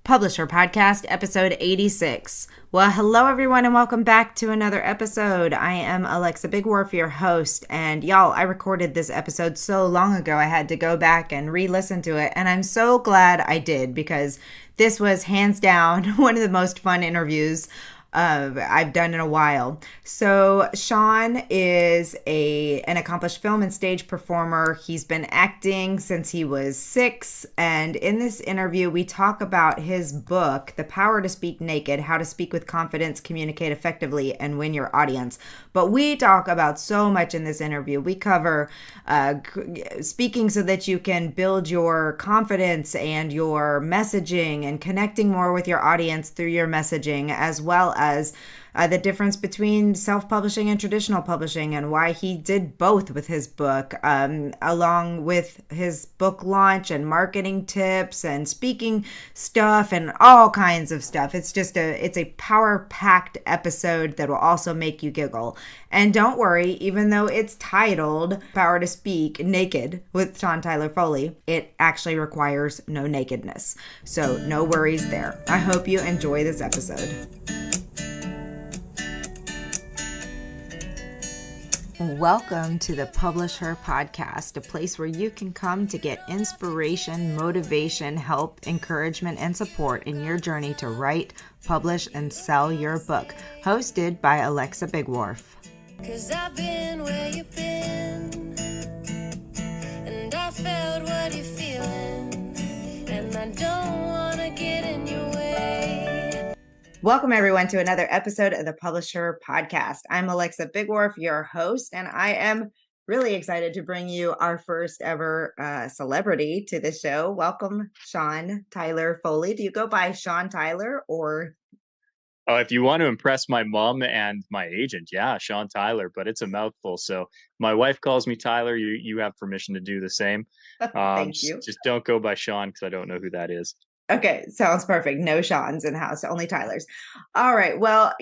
Publisher Podcast, episode 86. Well, hello everyone and welcome back to another episode. I am Alexa Bigwarfe, your host, and y'all, I recorded this episode so long ago I had to go back and re-listen to it, and I'm so glad I did because this was hands down one of the most fun interviews I've done in a while. So Sean is an accomplished film and stage performer. He's been acting since he was 6. And in this interview, we talk about his book, The Power to Speak Naked, How to Speak with Confidence, Communicate Effectively, and Win Your Audience. But we talk about so much in this interview. We cover speaking so that you can build your confidence and your messaging and connecting more with your audience through your messaging, as well as the difference between self-publishing and traditional publishing and why he did both with his book, along with his book launch and marketing tips and speaking stuff and all kinds of stuff. It's a power-packed episode that will also make you giggle. And don't worry, even though it's titled Power to Speak Naked with Sean Tyler Foley, it actually requires no nakedness. So no worries there. I hope you enjoy this episode. Welcome to the Publisher Podcast, a place where you can come to get inspiration, motivation, help, encouragement, and support in your journey to write, publish, and sell your book. Hosted by Alexa Bigwarfe. 'Cause I've been where you've been, and I felt what you're feeling, and I don't want to get in your way. Welcome, everyone, to another episode of the Publisher Podcast. I'm Alexa Bigwarfe, your host, and I am really excited to bring you our first ever celebrity to the show. Welcome, Sean Tyler Foley. Do you go by Sean Tyler or? Oh, if you want to impress my mom and my agent, yeah, Sean Tyler, but it's a mouthful. So my wife calls me Tyler. You have permission to do the same. Thank you. Just don't go by Sean because I don't know who that is. Okay, sounds perfect. No Sean's in house, only Tyler's. All right. Well,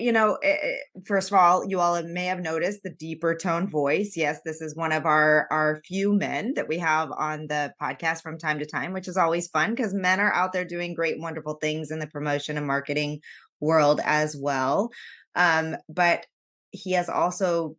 first of all, you all may have noticed the deeper tone voice. Yes, this is one of our few men that we have on the podcast from time to time, which is always fun because men are out there doing great, wonderful things in the promotion and marketing world as well. But he's also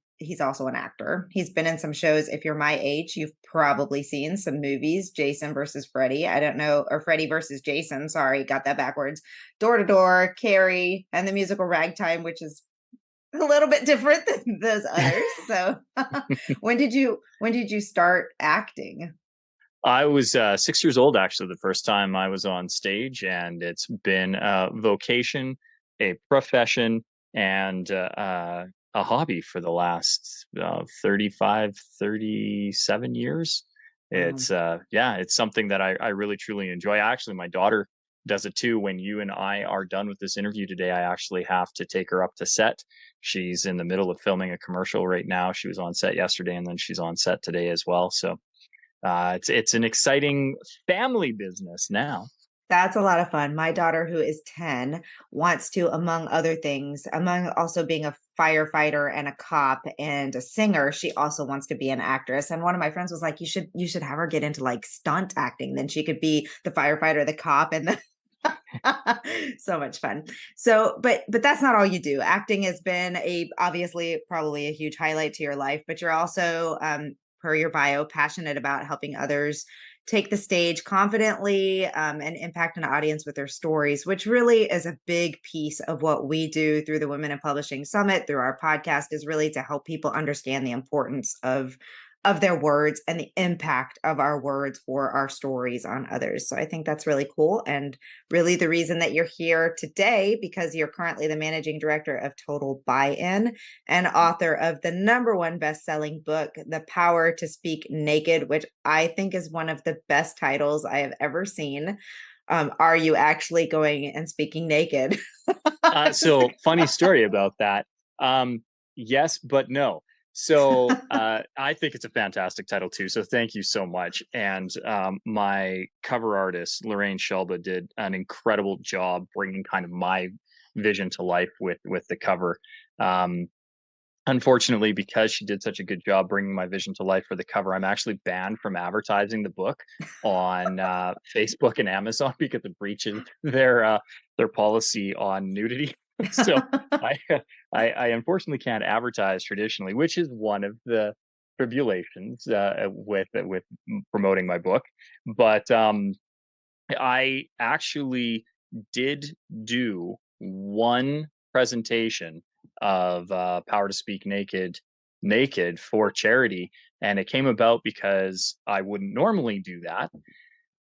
an actor. He's been in some shows. If you're my age, you've probably seen some movies. Jason versus Freddy. I don't know, or Freddy versus Jason. Sorry, got that backwards. Door to Door, Carrie, and the musical Ragtime, which is a little bit different than those others. So, when did you start acting? I was 6 years old, actually, the first time I was on stage, and it's been a vocation, a profession, and a hobby for the last 35, 37 years. It's it's something that I really truly enjoy. Actually, my daughter does it too. When you and I are done with this interview today, I actually have to take her up to set. She's in the middle of filming a commercial right now. She was on set yesterday, and then she's on set today as well. So it's an exciting family business now. That's a lot of fun. My daughter, who is 10, wants to, among other things, among also being a firefighter and a cop and a singer, she also wants to be an actress. And one of my friends was like, you should have her get into like stunt acting. Then she could be the firefighter, the cop, and the so much fun. So, but that's not all you do. Acting has been obviously probably a huge highlight to your life, but you're also, per your bio, passionate about helping others take the stage confidently and impact an audience with their stories, which really is a big piece of what we do through the Women in Publishing Summit, through our podcast, is really to help people understand the importance of their words and the impact of our words or our stories on others. So I think that's really cool. And really the reason that you're here today, because you're currently the managing director of Total Buy-In and author of the #1 best-selling book, The Power to Speak Naked, which I think is one of the best titles I have ever seen. Are you actually going and speaking naked? So funny story about that. Yes, but no. So I think it's a fantastic title too. So thank you so much. And my cover artist, Lorraine Shelba, did an incredible job bringing kind of my vision to life with the cover. unfortunately, because she did such a good job bringing my vision to life for the cover, I'm actually banned from advertising the book on Facebook and Amazon because it breaches their policy on nudity. So I, I unfortunately can't advertise traditionally, which is one of the tribulations with promoting my book. But I actually did do one presentation of Power to Speak Naked for charity, and it came about because I wouldn't normally do that.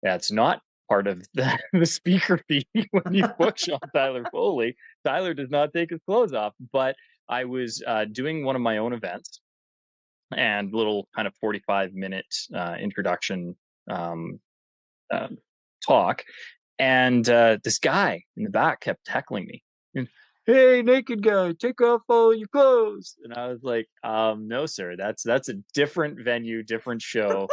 That's not part of the speaker fee when you book Sean Tyler Foley. Tyler does not take his clothes off, but I was doing one of my own events and little kind of 45-minute introduction um, uh, talk, and this guy in the back kept heckling me. And, hey, naked guy, take off all your clothes. And I was like, no, sir, that's a different venue, different show.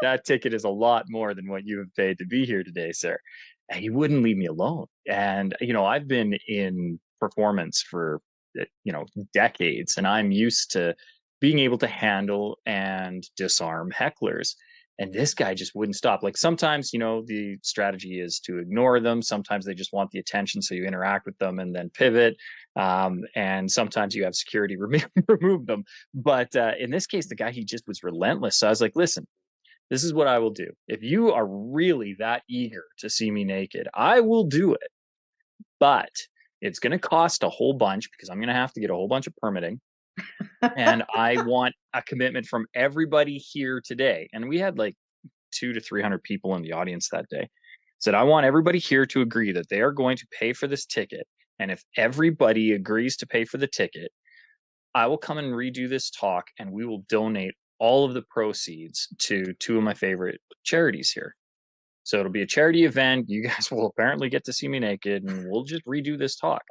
That ticket is a lot more than what you have paid to be here today, sir. And he wouldn't leave me alone. And, I've been in performance for, decades, and I'm used to being able to handle and disarm hecklers. And this guy just wouldn't stop. Like sometimes, the strategy is to ignore them. Sometimes they just want the attention, so you interact with them and then pivot. And sometimes you have security remove them. But in this case, the guy, he just was relentless. So I was like, listen, this is what I will do. If you are really that eager to see me naked, I will do it. But it's going to cost a whole bunch because I'm going to have to get a whole bunch of permitting. And I want a commitment from everybody here today. And we had like 200 to 300 people in the audience that day. Said, I want everybody here to agree that they are going to pay for this ticket. And if everybody agrees to pay for the ticket, I will come and redo this talk, and we will donate all of the proceeds to two of my favorite charities here. So it'll be a charity event. You guys will apparently get to see me naked, and we'll just redo this talk.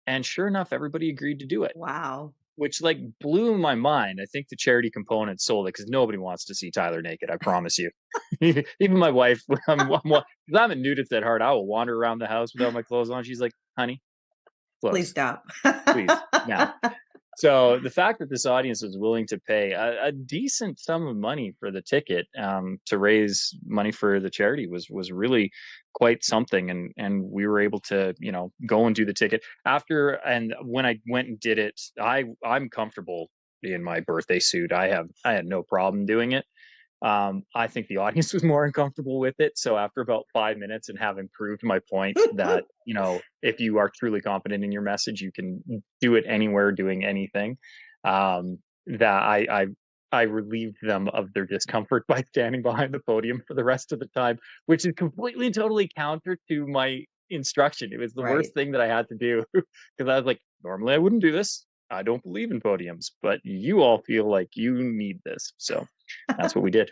And sure enough, everybody agreed to do it. Wow. Which like blew my mind. I think the charity component sold it because nobody wants to see Tyler naked. I promise you. Even my wife, because I'm a nudist at heart, I will wander around the house without my clothes on. She's like, honey, Please clothes, stop. please, now. So the fact that this audience was willing to pay a decent sum of money for the ticket to raise money for the charity was really quite something, and we were able to go and do the ticket after. And when I went and did it, I'm comfortable in my birthday suit. I had no problem doing it. I think the audience was more uncomfortable with it. So after about 5 minutes and having proved my point that, if you are truly confident in your message, you can do it anywhere, doing anything, that I relieved them of their discomfort by standing behind the podium for the rest of the time, which is completely and totally counter to my instruction. It was the Right. worst thing that I had to do because I was like, normally I wouldn't do this. I don't believe in podiums, but you all feel like you need this. So that's what we did.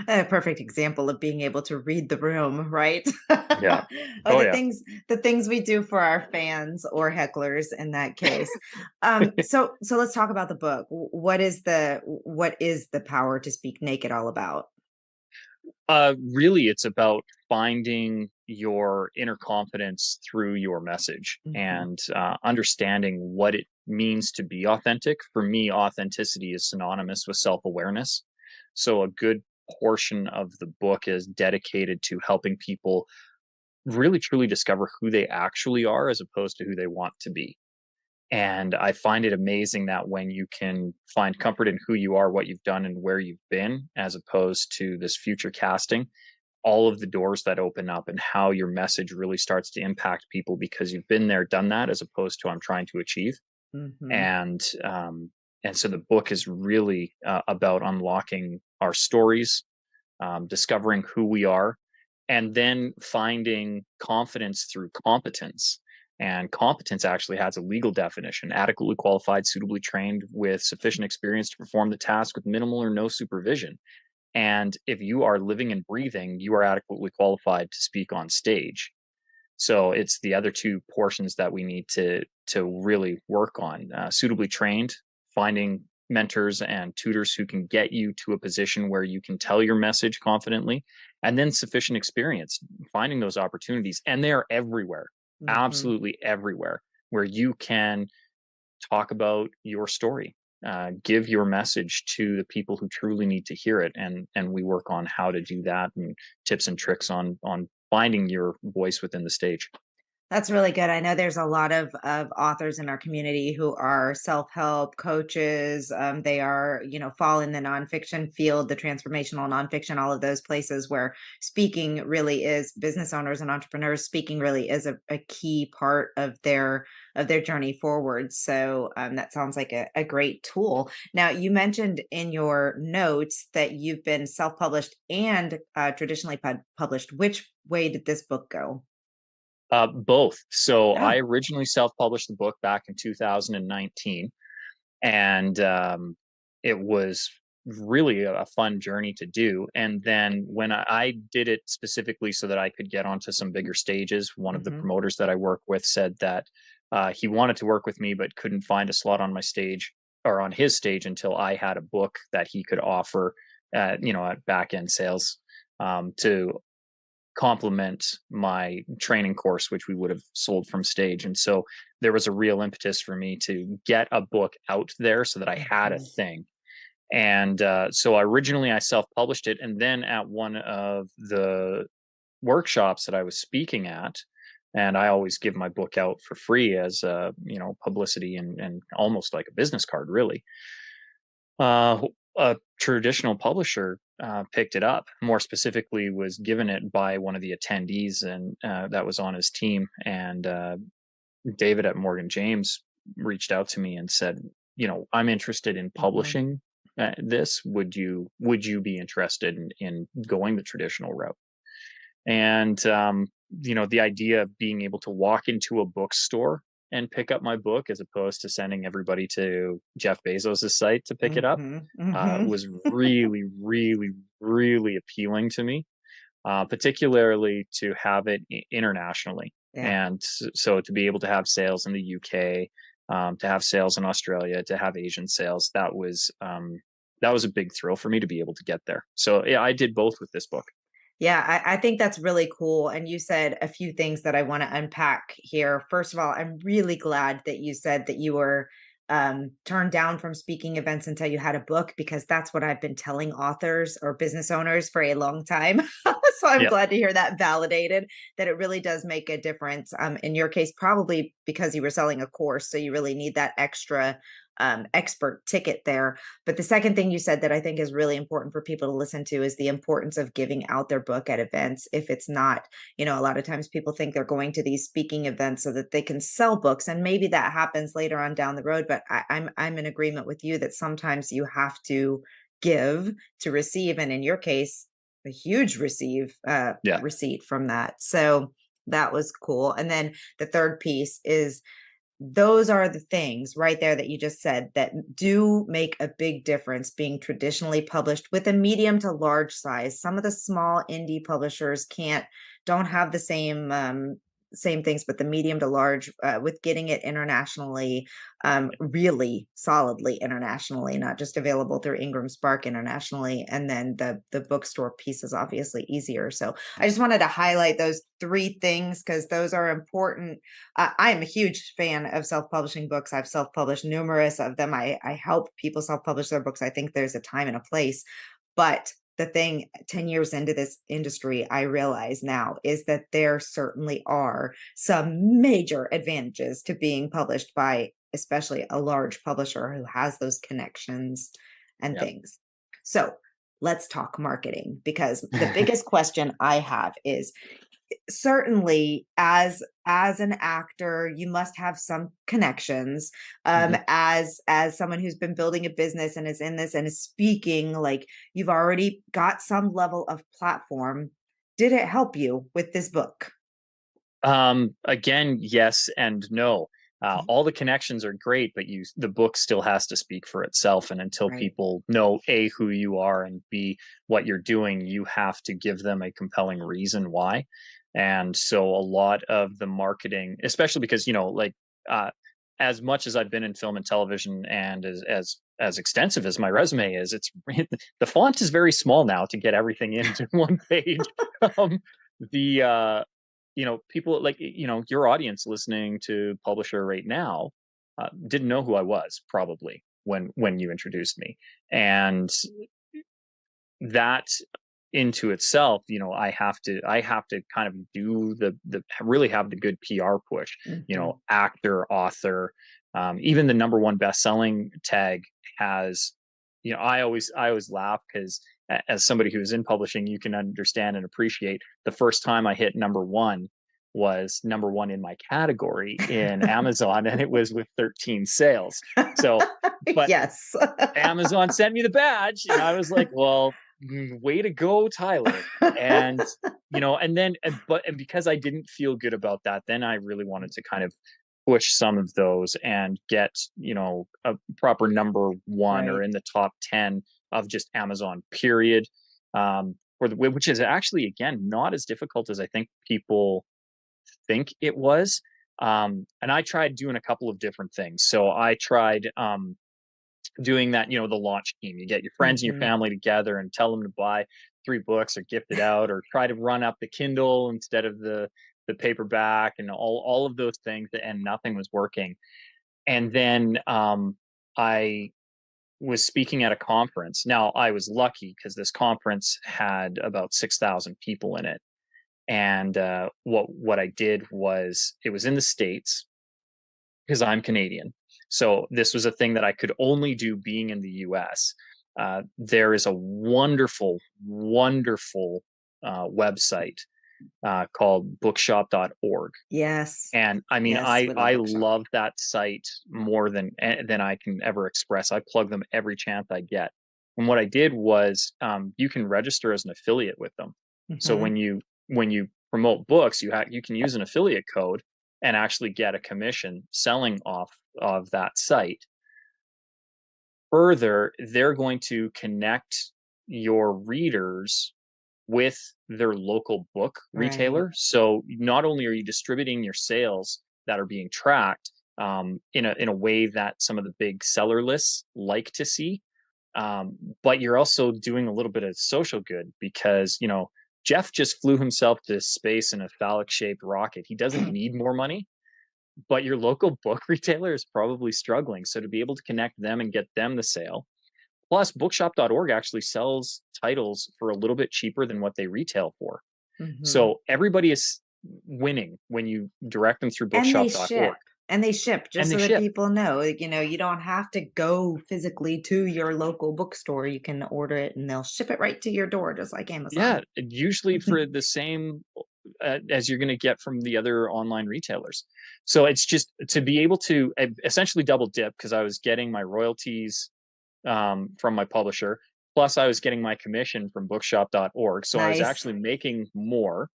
A perfect example of being able to read the room, right? Yeah. Or Oh the yeah. things we do for our fans or hecklers in that case. So let's talk about the book. What is the Power to Speak Naked all about? Really, it's about finding your inner confidence through your message Mhm. and understanding what it means to be authentic. For me, authenticity is synonymous with self-awareness. So a good portion of the book is dedicated to helping people really truly discover who they actually are as opposed to who they want to be. And I find it amazing that when you can find comfort in who you are, what you've done, and where you've been, as opposed to this future casting, all of the doors that open up and how your message really starts to impact people because you've been there, done that, as opposed to I'm trying to achieve. Mhm. And so the book is really about unlocking our stories, discovering who we are, and then finding confidence through competence. And competence actually has a legal definition: adequately qualified, suitably trained, with sufficient experience to perform the task with minimal or no supervision. And if you are living and breathing, you are adequately qualified to speak on stage. So it's the other two portions that we need to really work on. Suitably trained, finding mentors and tutors who can get you to a position where you can tell your message confidently, and then sufficient experience, finding those opportunities. And they are everywhere, Mhm. absolutely everywhere, where you can talk about your story, give your message to the people who truly need to hear it, and we work on how to do that and tips and tricks on finding your voice within the stage. That's really good. I know there's a lot of authors in our community who are self-help coaches. They are, fall in the nonfiction field, the transformational nonfiction, all of those places where speaking really is business owners and entrepreneurs. Speaking really is a key part of their journey forward. So that sounds like a great tool. Now, you mentioned in your notes that you've been self-published and traditionally published. Which way did this book go? Both. So I Oh. originally self-published the book back in 2019, and it was really a fun journey to do. And then when I did it specifically so that I could get onto some bigger stages, one of the Hmm. promoters that I work with said that he wanted to work with me but couldn't find a slot on my stage or on his stage until I had a book that he could offer at back end sales to complement my training course, which we would have sold from stage. And so there was a real impetus for me to get a book out there so that I had a Hmm. thing. And so originally I self-published it, and then at one of the workshops that I was speaking at, and I always give my book out for free as publicity and almost like a business card, really. A traditional publisher picked it up. More specifically, was given it by one of the attendees, and that was on his team. And David at Morgan James reached out to me and said, I'm interested in Hmm. publishing this. Would you be interested in going the traditional route? And the idea of being able to walk into a bookstore and pick up my book as opposed to sending everybody to Jeff Bezos' site to pick it up Hmm. Hmm. was really, really, really appealing to me, particularly to have it internationally. Yeah. And so to be able to have sales in the UK, to have sales in Australia, to have Asian sales, that was a big thrill for me to be able to get there. So yeah, I did both with this book. Yeah, I think that's really cool. And you said a few things that I want to unpack here. First of all, I'm really glad that you said that you were turned down from speaking events until you had a book, because that's what I've been telling authors or business owners for a long time. So I'm Yeah, glad to hear that validated, that it really does make a difference. In your case, probably because you were selling a course. So you really need that extra expert ticket there. But the second thing you said that I think is really important for people to listen to is the importance of giving out their book at events. If it's not, a lot of times people think they're going to these speaking events so that they can sell books, and maybe that happens later on down the road. But I'm in agreement with you that sometimes you have to give to receive, and in your case, a huge yeah. receipt from that. So that was cool. And then the third piece is those are the things right there that you just said that do make a big difference, being traditionally published with a medium to large size. Some of the small indie publishers don't have the same things, but the medium to large, with getting it internationally, really solidly internationally, not just available through Ingram Spark internationally. And then the bookstore piece is obviously easier. So I just wanted to highlight those three things because those are important. I am a huge fan of self-publishing books. I've self-published numerous of them. I help people self-publish their books. I think there's a time and a place. But the thing 10 years into this industry, I realize now is that there certainly are some major advantages to being published by especially a large publisher who has those connections and Yeah. things. So let's talk marketing, because the biggest question I have is, certainly as an actor you must have some connections, Mhm. as someone who's been building a business and is in this and is speaking, like, you've already got some level of platform. Did it help you with this book? Again, yes and no. Mhm. All the connections are great, but the book still has to speak for itself. And until Right. people know A, who you are, and B, what you're doing, you have to give them a compelling reason why. And so a lot of the marketing, especially because, uh, as much as I've been in film and television and as extensive as my resume is, it's the font is very small now to get everything into one page. Um, the people like your audience listening to Publisher right now, didn't know who I was probably when you introduced me, and that into itself, I have to kind of do the really have the good PR push, Hmm. actor, author, even the number one best-selling tag has, I always laugh because as somebody who's in publishing, you can understand and appreciate the first time I hit number one was number one in my category in Amazon, and it was with 13 sales. So, but Yes. Amazon sent me the badge, and I was like, "Well, way to go, Tyler." And and because I didn't feel good about that, then I really wanted to kind of push some of those and get, a proper number one or Right. in the top 10 of just Amazon period. Which is actually, again, not as difficult as I think people think it was. And I tried doing a couple of different things. So I tried doing that, the launch team. You get your friends and your Hmm. family together and tell them to buy 3 books or gift it out, or try to run up the Kindle instead of the paperback, and all of those things, and nothing was working. And then I was speaking at a conference. Now I was lucky because this conference had about 6,000 people in it. And what I did was, it was in the States because I'm Canadian. So this was a thing that I could only do being in the US. There is a wonderful, wonderful website called bookshop.org. Yes. And I mean, Yes, I we love I Bookshop. love that site more than I can ever express. I plug them every chance I get. And what I did was, you can register as an affiliate with them. So Hmm. when you promote books, you can use an affiliate code and actually get a commission selling off of that site. Further, they're going to connect your readers with their local book Right. retailer. So not only are you distributing your sales that are being tracked, in a way that some of the big seller lists like to see, but you're also doing a little bit of social good because, Jeff just flew himself to space in a phallic shaped rocket. He doesn't need more money, but your local book retailer is probably struggling. So to be able to connect them and get them the sale. Plus, bookshop.org actually sells titles for a little bit cheaper than what they retail for. Hmm. So everybody is winning when you direct them through And they bookshop.org. ship. And they ship And just they so that ship. people know, you don't have to go physically to your local bookstore. You can order it and they'll ship it right to your door, just like Yeah, Amazon. usually for the same as you're going to get from the other online retailers. So it's just to be able to essentially double dip, because I was getting my royalties from my publisher. Plus, I was getting my commission from bookshop.org. So I was Nice. actually making more,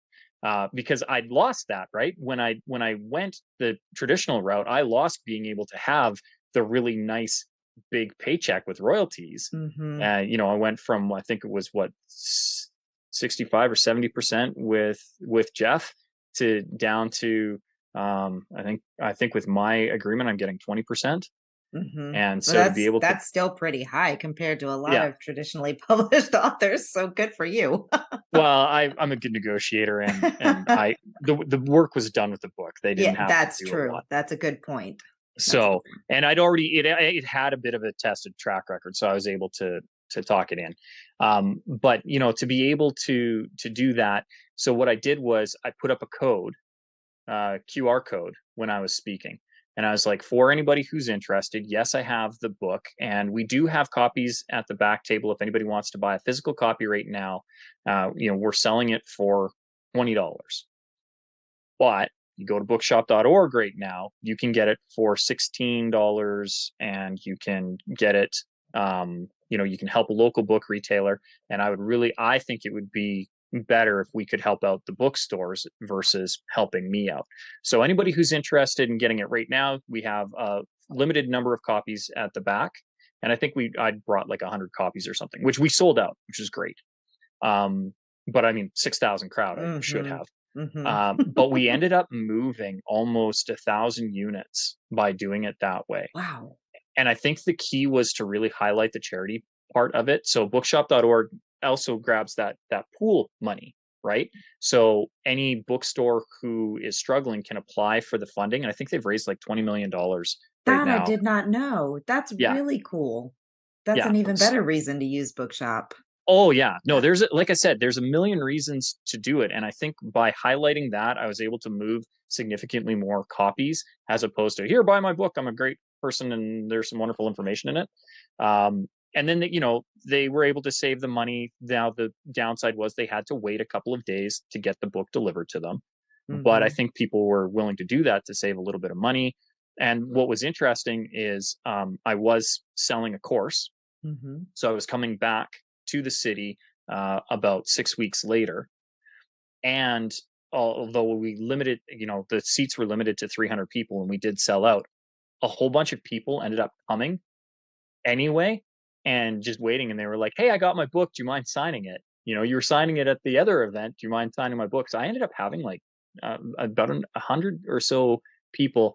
because I'd lost that, right? When I went the traditional route, I lost being able to have the really nice big paycheck with royalties. Hmm. I went from, I think it was, 65 or 70% with Jeff, to down to, I think with my agreement I'm getting 20%. Mhm. And Well, so to be able to, that's still pretty high compared to a lot yeah. of traditionally published authors, so good for you. Well, I'm a good negotiator, and the work was done with the book. They didn't Yeah, have to that's do a true. lot. That's a good point. That's a So, good point. and it had a bit of a tested track record, so I was able to talk it in. But to be able to do that, so what I did was I put up a code, QR code, when I was speaking. And I was like, for anybody who's interested, yes, I have the book, and we do have copies at the back table. If anybody wants to buy a physical copy right now, we're selling it for $20. But you go to bookshop.org right now, you can get it for $16, and you can get it, you can help a local book retailer. And I think it would be better if we could help out the bookstores versus helping me out. So anybody who's interested in getting it right now, we have a limited number of copies at the back. And I think I brought like 100 copies or something, which we sold out, which is great. Um, but I mean, 6,000 crowd, I should Mhm. have. Mhm. But we ended up moving almost 1,000 units by doing it that way. Wow. And I think the key was to really highlight the charity part of it. So bookshop.org also grabs that pool money, right? So any bookstore who is struggling can apply for the funding. And I think they've raised like $20 million right That I now. did not know. That's Yeah. really cool. That's Yeah. an even better reason to use Bookshop. Oh yeah, no. Like I said, there's a million reasons to do it, and I think by highlighting that, I was able to move significantly more copies as opposed to here, buy my book. I'm a great person, and there's some wonderful information in it. And then they were able to save the money. Now the downside was they had to wait a couple of days to get the book delivered to them, but I Mhm. think people were willing to do that to save a little bit of money. And what was interesting is I was selling a course, Mhm. so I was coming back to the city about 6 weeks later. And although we limited, the seats were limited to 300 people and we did sell out, a whole bunch of people ended up coming anyway and just waiting. And they were like, hey, I got my book. Do you mind signing it? You were signing it at the other event. Do you mind signing my book? So I ended up having like about 100 or so people,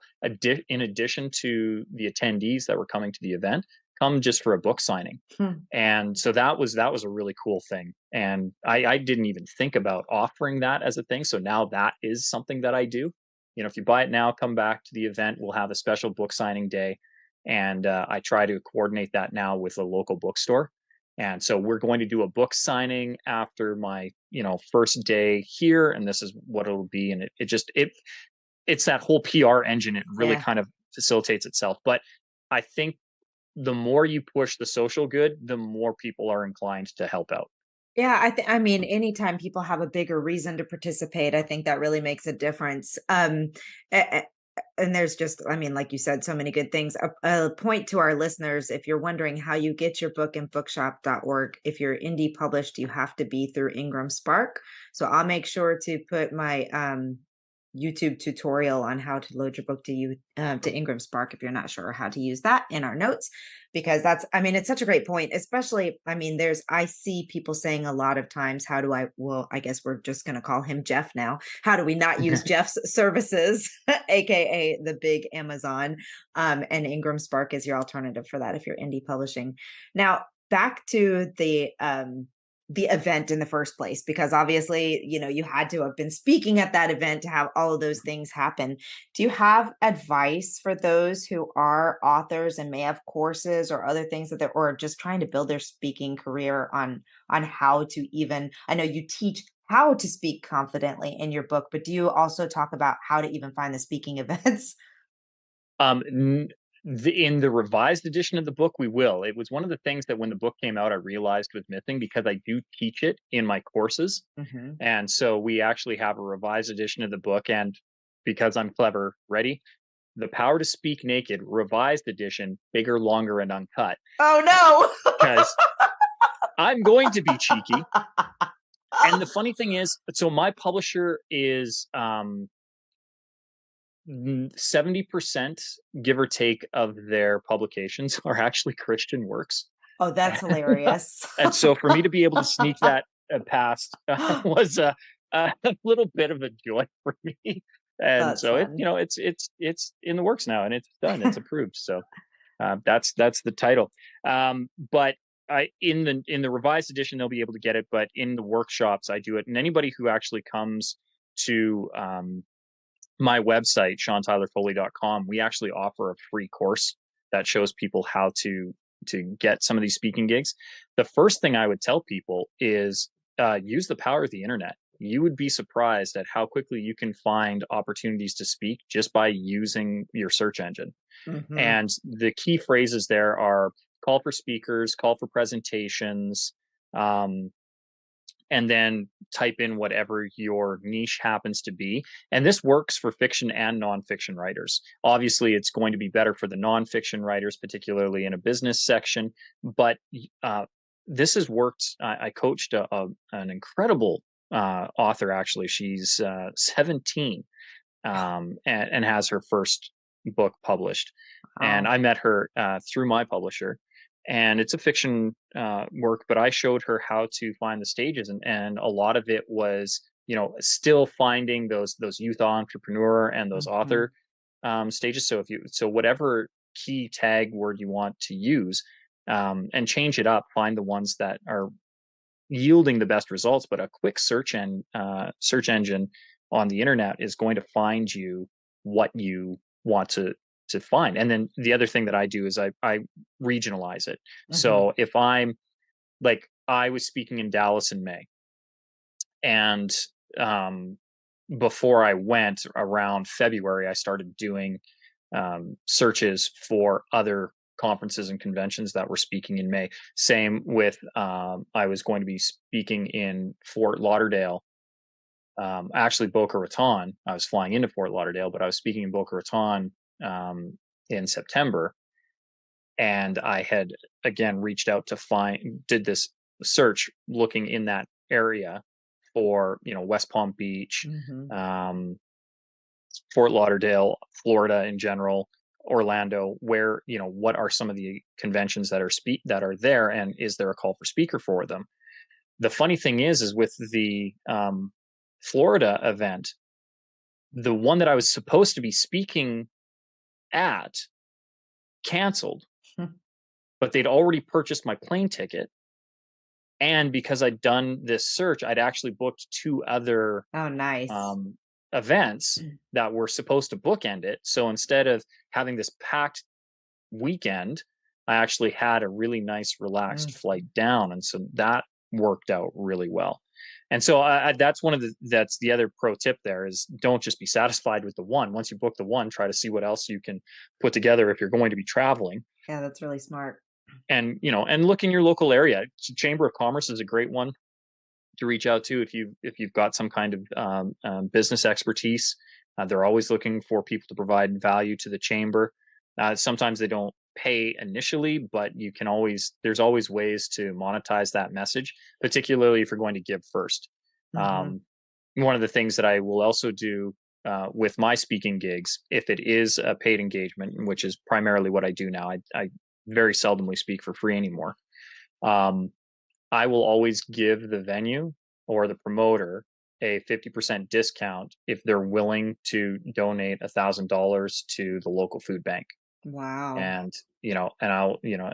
in addition to the attendees that were coming to the event, come just for a book signing. Hmm. And so that was a really cool thing, and I didn't even think about offering that as a thing. So now that is something that I do. If you buy it now, come back to the event, we'll have a special book signing day. And I try to coordinate that now with a local bookstore. And so we're going to do a book signing after my first day here, and this is what it'll be. And it's that whole PR engine. It really Yeah. kind of facilitates itself. But I think the more you push the social good, the more people are inclined to help out. Yeah, I mean, anytime people have a bigger reason to participate, I think that really makes a difference. A- a- and there's just, I mean, like you said, so many good things. A point to our listeners, if you're wondering how you get your book in bookshop.org, if you're indie published, you have to be through Ingram Spark. So I'll make sure to put my YouTube tutorial on how to load your book to Ingram Spark if you're not sure how to use that in our notes, because that's, I mean, it's such a great point. Especially, I mean, I see people saying a lot of times, how do I, well, I guess we're just going to call him Jeff now, how do we not use Jeff's services, aka the big Amazon, and Ingram Spark is your alternative for that if you're indie publishing. Now back to the event in the first place, because obviously, you had to have been speaking at that event to have all of those things happen. Do you have advice for those who are authors and may have courses or other things that they're, or just trying to build their speaking career on how to even, I know you teach how to speak confidently in your book, but do you also talk about how to even find the speaking events? Um, in the revised edition of the book, we will. It was one of the things that when the book came out, I realized was missing because I do teach it in my courses. Hmm. And so we actually have a revised edition of the book. And because I'm clever, ready? The Power to Speak Naked, revised edition, bigger, longer, and uncut. Oh Because I'm going to be cheeky. And the funny thing is, so my publisher is 70%, give or take, of their publications are actually Christian works. Oh, that's hilarious. And so for me to be able to sneak that past was a little bit of a joy for me. And That's so fun. it's in the works now, and it's done. It's approved. So that's the title. But in the revised edition, they'll be able to get it. But in the workshops, I do it, and anybody who actually comes to my website, SeanTylerFoley.com, we actually offer a free course that shows people how to get some of these speaking gigs. The first thing I would tell people is use the power of the internet. You would be surprised at how quickly you can find opportunities to speak just by using your search engine. Hmm. And the key phrases there are call for speakers, call for presentations, um, and then type in whatever your niche happens to be. And this works for fiction and nonfiction writers. Obviously, it's going to be better for the nonfiction writers, particularly in a business section. But this has worked. I coached an incredible author, actually. She's 17, and has her first book published. And Oh. I met her through my publisher, and it's a fiction work, but I showed her how to find the stages, and a lot of it was still finding those youth entrepreneur and those Hmm. author stages. So whatever key tag word you want to use, and change it up, find the ones that are yielding the best results. But a quick search engine on the internet is going to find you what you want find. And then the other thing that I do is I regionalize it. Hmm. So if I'm like, I was speaking in Dallas in May, and um, before I went around February, I started doing searches for other conferences and conventions that were speaking in May. Same with I was going to be speaking in Fort Lauderdale, actually Boca Raton. I was flying into Fort Lauderdale, but I was speaking in Boca Raton in September, and I had again reached out to did this search looking in that area for West Palm Beach, Hmm. um, Fort Lauderdale, Florida in general, Orlando, where what are some of the conventions that are there, and is there a call for speaker for them? The funny thing is with the Florida event, the one that I was supposed to be speaking at canceled, but they'd already purchased my plane ticket. And because I'd done this search, I'd actually booked two other Oh, nice. um, events that were supposed to bookend it. So instead of having this packed weekend, I actually had a really nice, relaxed Mhm. flight down, and so that worked out really well. And so that's the other pro tip there is don't just be satisfied with the one. Once you book the one, try to see what else you can put together if you're going to be traveling, Yeah, that's really smart. and look in your local area. Chamber of Commerce is a great one to reach out to if you've got some kind of business expertise. They're always looking for people to provide value to the chamber. Sometimes they don't pay initially, but there's always ways to monetize that message, particularly if you're going to give first. Hmm. Um, One of the things that I will also do with my speaking gigs, if it is a paid engagement, which is primarily what I do now, I very seldomly speak for free anymore. Um, I will always give the venue or the promoter a 50% discount if they're willing to donate $1,000 to the local food bank. Wow. And, and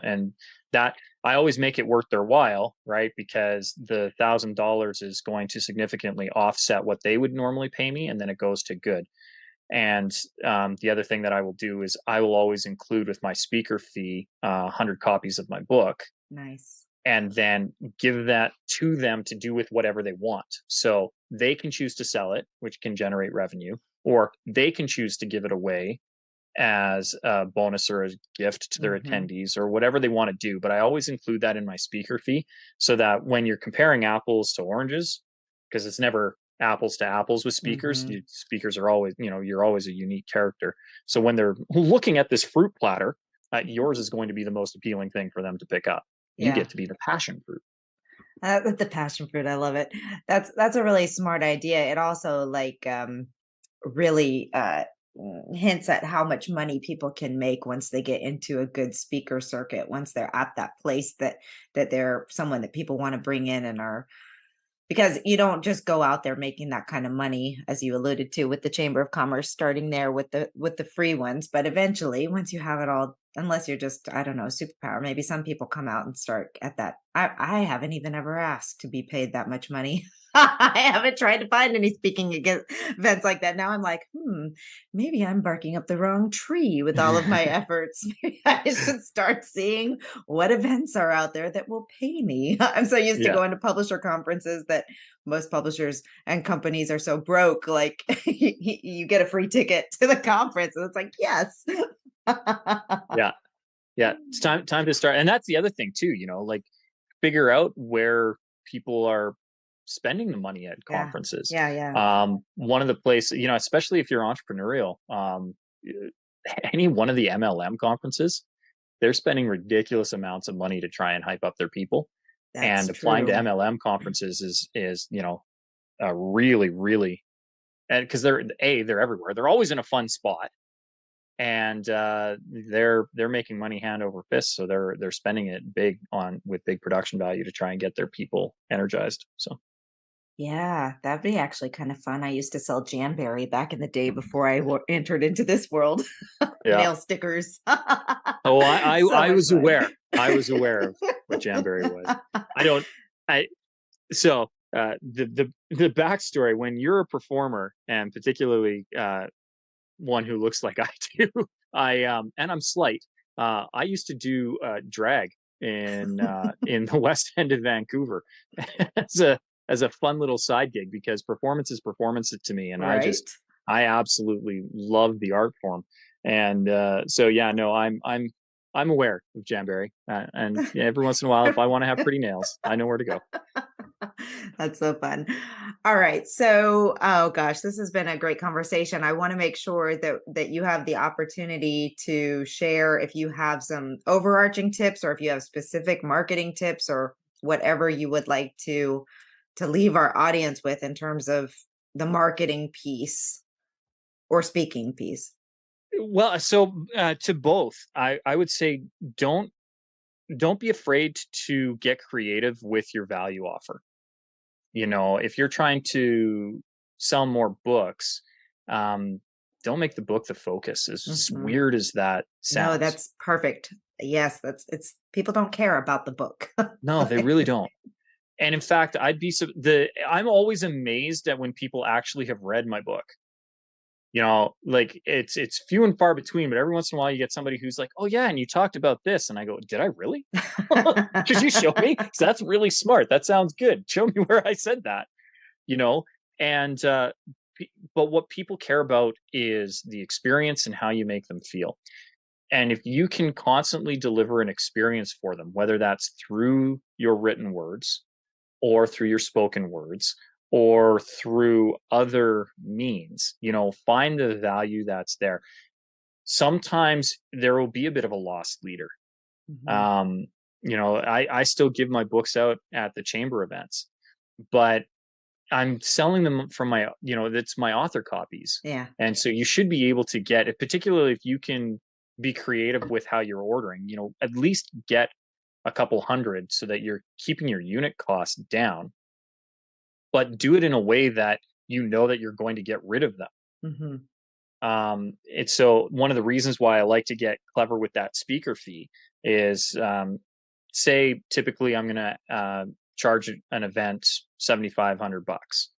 and that I always make it worth their while, right? Because the $1,000 is going to significantly offset what they would normally pay me, and then it goes to good. And the other thing that I will do is I will always include with my speaker fee 100 copies of my book, Nice. and then give that to them to do with whatever they want. So they can choose to sell it, which can generate revenue, or they can choose to give it away as a bonus or a gift to their Hmm. attendees or whatever they want to do. But I always include that in my speaker fee so that when you're comparing apples to oranges, because it's never apples to apples with speakers, Hmm. speakers are always, you're always a unique character. So when they're looking at this fruit platter, yours is going to be the most appealing thing for them to pick up. You Yeah. get to be the passion fruit. The passion fruit, I love it. That's a really smart idea. It also really hints at how much money people can make once they get into a good speaker circuit, once they're at that place that they're someone that people want to bring in and are, because you don't just go out there making that kind of money, as you alluded to with the Chamber of Commerce, starting there with the free ones, but eventually once you have it all, unless you're just, I don't know, superpower, maybe some people come out and start at that. I haven't even ever asked to be paid that much money. I haven't tried to find any speaking against events like that. Now I'm like, maybe I'm barking up the wrong tree with all of my efforts. Maybe I should start seeing what events are out there that will pay me. I'm so used to Yeah. going to publisher conferences that most publishers and companies are so broke. Like you get a free ticket to the conference, and it's like, yes. Yeah. Yeah. It's time to start. And that's the other thing too, like figure out where people are spending the money at Yeah. conferences. Yeah. Yeah. One of the places, especially if you're entrepreneurial, any one of the MLM conferences, they're spending ridiculous amounts of money to try and hype up their people. That's And applying to true. MLM conferences is a really, really, and because they're everywhere. They're always in a fun spot, and they're making money hand over fist. So they're spending it big on with big production value to try and get their people energized. So Yeah, that'd be actually kind of fun. I used to sell Janberry back in the day before I entered into this world. yeah. Nail stickers. Oh, So I much was fun. aware. I was aware of what Jamberry was. I don't. I so the backstory when you're a performer, and particularly one who looks like I do. And I'm slight. I used to do drag in the West End of Vancouver as a fun little side gig, because performance is performance to me, and Right. I absolutely love the art form. And so yeah, no, I'm aware of Jamberry, and yeah, every once in a while, if I want to have pretty nails, I know where to go. That's so fun. All right. So, oh gosh, this has been a great conversation. I want to make sure that you have the opportunity to share if you have some overarching tips or if you have specific marketing tips or whatever you would like to leave our audience with in terms of the marketing piece or speaking piece. Well, so to both, I would say don't don't be afraid to get creative with your value offer. If you're trying to sell more books, um, don't make the book the focus, as Mhm. weird as that No, sounds. that's perfect. Yes, it's people don't care about the book. No, they really don't. And in fact, I'm always amazed at when people actually have read my book. Like it's few and far between, but every once in a while you get somebody who's like, "Oh yeah, and you talked about this," and I go, "Did I really? Could you show me? 'Cause that's really smart. That sounds good. Show me where I said that." You know, and but what people care about is the experience and how you make them feel. And if you can constantly deliver an experience for them, whether that's through your written words or through your spoken words or through other means, find the value that's there. Sometimes there will be a bit of a lost leader. Mhm. Um, I still give my books out at the chamber events, but I'm selling them from that's my author copies. Yeah. And so you should be able to get it, particularly if you can be creative with how you're ordering, at least get a couple hundred so that you're keeping your unit costs down, but do it in a way that that you're going to get rid of them. Mhm. It's so one of the reasons why I like to get clever with that speaker fee is, say typically I'm going to charge an event $7,500.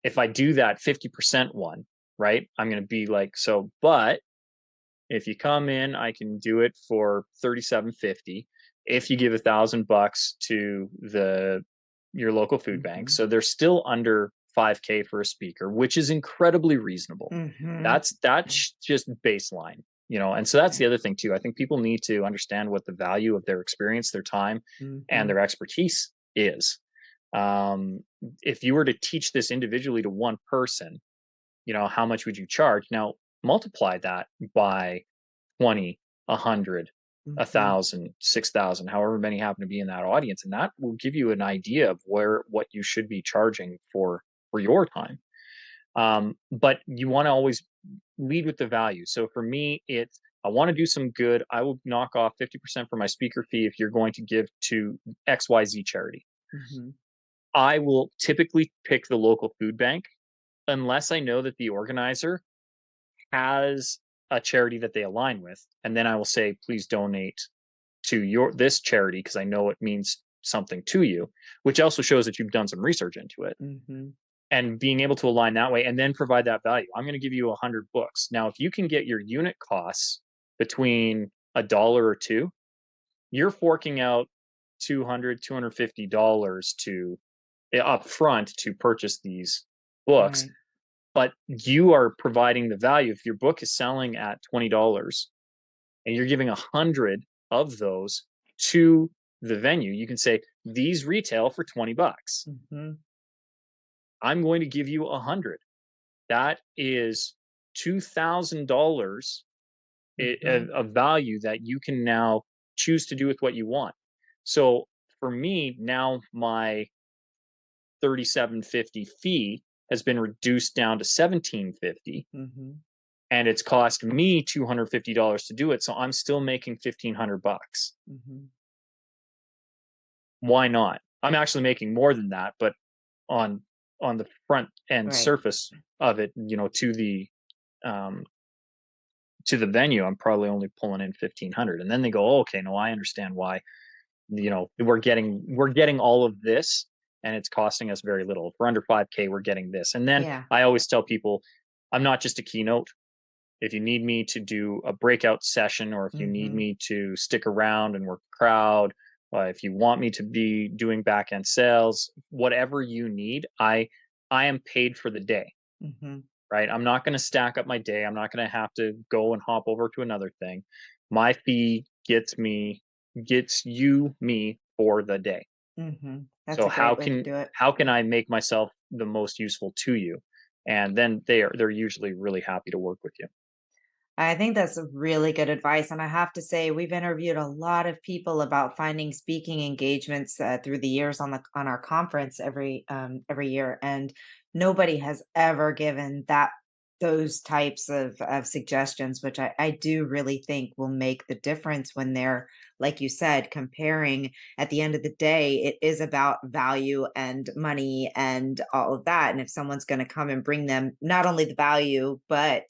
If I do that 50% one, right, I'm going to be like, so, but if you come in, I can do it for 3750 if you give $1,000 to your local food bank. Mhm. So they're still under 5K for a speaker, which is incredibly reasonable. Mhm. That's just baseline, and so that's Right. the other thing too. I think people need to understand what the value of their experience, their time, and Mhm. their expertise is. um, if you were to teach this individually to one person, how much would you charge? Now multiply that by 20, 100, a Mhm. thousand, 6,000, however many happen to be in that audience, and that will give you an idea of what you should be charging for your time. But you want to always lead with the value. So for me, it's I want to do some good. I will knock off 50% for my speaker fee if you're going to give to XYZ charity. Mhm. I will typically pick the local food bank unless I know that the organizer has a charity that they align with, and then I will say, please donate to your this charity because I know it means something to you, which also shows that you've done some research into it. Mhm. And being able to align that way and then provide that value. I'm going to give you 100 books. Now, if you can get your unit costs between a dollar or two, you're forking out 200, $250 to up front to purchase these books, Right. but you are providing the value. If your book is selling at $20 and you're giving 100 of those to the venue, you can say these retail for $20. Mhm. I'm going to give you 100. That is $2,000 Mhm. of value that you can now choose to do with what you want. So for me, now my 3750 fee has been reduced down to 1750, Mhm. and it's cost me $250 to do it. So I'm still making 1500 bucks. Mhm. Why not? I'm actually making more than that, but on on the front end Right. surface of it, um, to the venue, I'm probably only pulling in 1500. And then they go, oh, okay, no, I understand why. We're getting all of this, and it's costing us very little. If we're under 5K, we're getting this. And then Yeah. I always tell people, I'm not just a keynote. if you need me to do a breakout session, or if you need Mm-hmm. me to stick around and work the crowd, if you want me to be doing back end sales, whatever you need, I am paid for the day, Mm-hmm. right? I'm not going to stack up my day. I'm not going to have to go and hop over to another thing. My fee gets you me for the day. Mm-hmm. That's So a great way to do it. how can I make myself the most useful to you? And then they're usually really happy to work with you. I think that's a really good advice. And I have to say, we've interviewed a lot of people about finding speaking engagements through the years on our conference every year, and nobody has ever given those types of suggestions, which I do really think will make the difference when they're, like you said, comparing. At the end of the day, it is about value and money and all of that. And if someone's going to come and bring them not only the value, but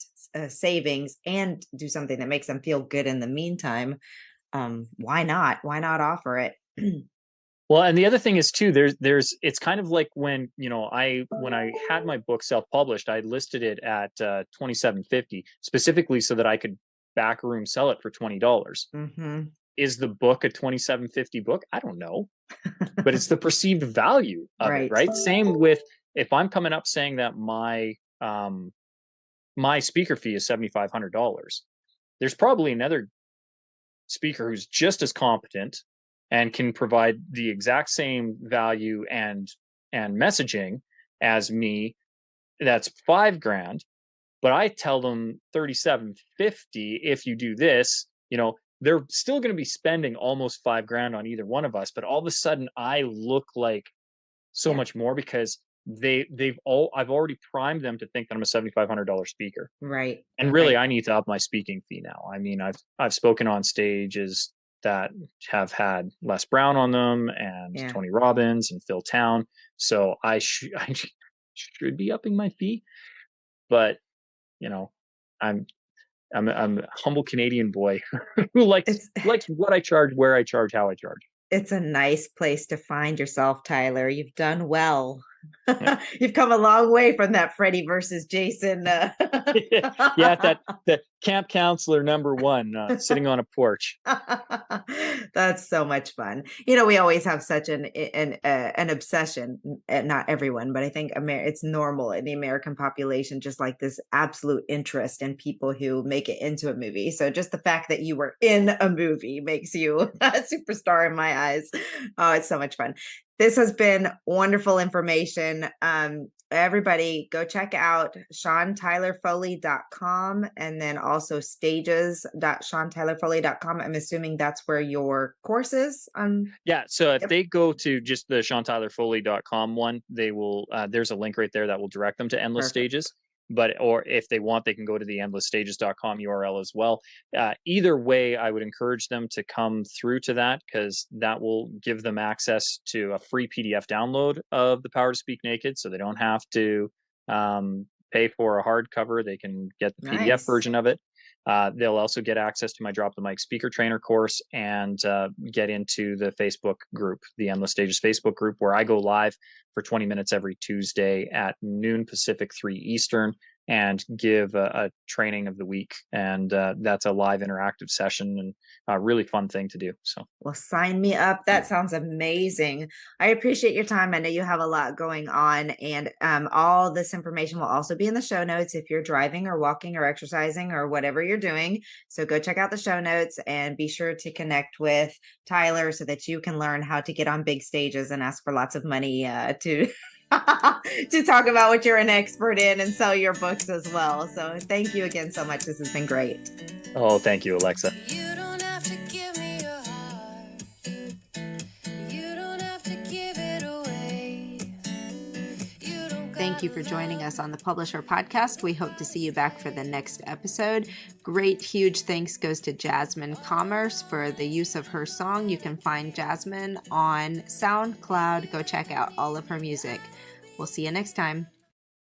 savings and do something that makes them feel good in the meantime, why not? Why not offer it? Well, and the other thing is too, there's it's kind of like when, when I had my book self-published, I listed it at 27.50 specifically so that I could back room sell it for $20. Mm-hmm. Is the book a 27.50 book? I don't know, but it's the perceived value of it, Right. right? Same with, if I'm coming up saying that my speaker fee is $7,500, there's probably another speaker who's just as competent and can provide the exact same value and messaging as me, that's 5 grand, but I tell them 37.50. If you do this, they're still going to be spending almost 5 grand on either one of us, but all of a sudden I look like so Yeah. much more because I've already primed them to think that I'm a $7,500 speaker. Right. And really, Right. I need to up my speaking fee now. I mean, I've spoken on stages that have had Les Brown on them, and Yeah. Tony Robbins and Phil Town. So I should be upping my fee, but you know, I'm I'm a humble Canadian boy who It's likes what I charge, where I charge, how I charge. it's a nice place to find yourself, Tyler. You've done well. Yeah. You've come a long way from that Freddie versus Jason. Yeah, that camp counselor number one, sitting on a porch. That's so much fun. We always have such an obsession, not everyone, but I think it's normal in the American population, just like this absolute interest in people who make it into a movie. So just the fact that you were in a movie makes you a superstar in my eyes. Oh, it's so much fun. This has been wonderful information. Everybody go check out SeanTylerFoley.com, and then also stages.SeanTylerFoley.com. I'm assuming that's where your course is. Yeah, so if Yep. they go to just the SeanTylerFoley.com one, they will there's a link right there that will direct them to Endless Perfect. Stages. Or if they want, they can go to the endlessstages.com URL as well. Either way, I would encourage them to come through to that, because that will give them access to a free PDF download of The Power to Speak Naked, so they don't have to pay for a hardcover. They can get the PDF Nice. version of it. They'll also get access to my Drop the Mic Speaker Trainer course, and get into the Facebook group, the Endless Stages Facebook group, where I go live for 20 minutes every Tuesday at noon Pacific, 3 Eastern, and give a training of the week. And that's a live interactive session, and a really fun thing to do. So, Well, sign me up. That sounds amazing. I appreciate your time. I know you have a lot going on, and all this information will also be in the show notes if you're driving or walking or exercising or whatever you're doing. So go check out the show notes and be sure to connect with Tyler so that you can learn how to get on big stages and ask for lots of money to to talk about what you're an expert in and sell your books as well. So thank you again so much. This has been great. oh, thank you, Alexa. You don't have to give me your heart. You don't have to give it away. Thank you for joining us on the Publisher Podcast. We hope to see you back for the next episode. Great, huge thanks goes to Jasmine Commerce for the use of her song. You can find Jasmine on SoundCloud. Go check out all of her music. We'll see you next time.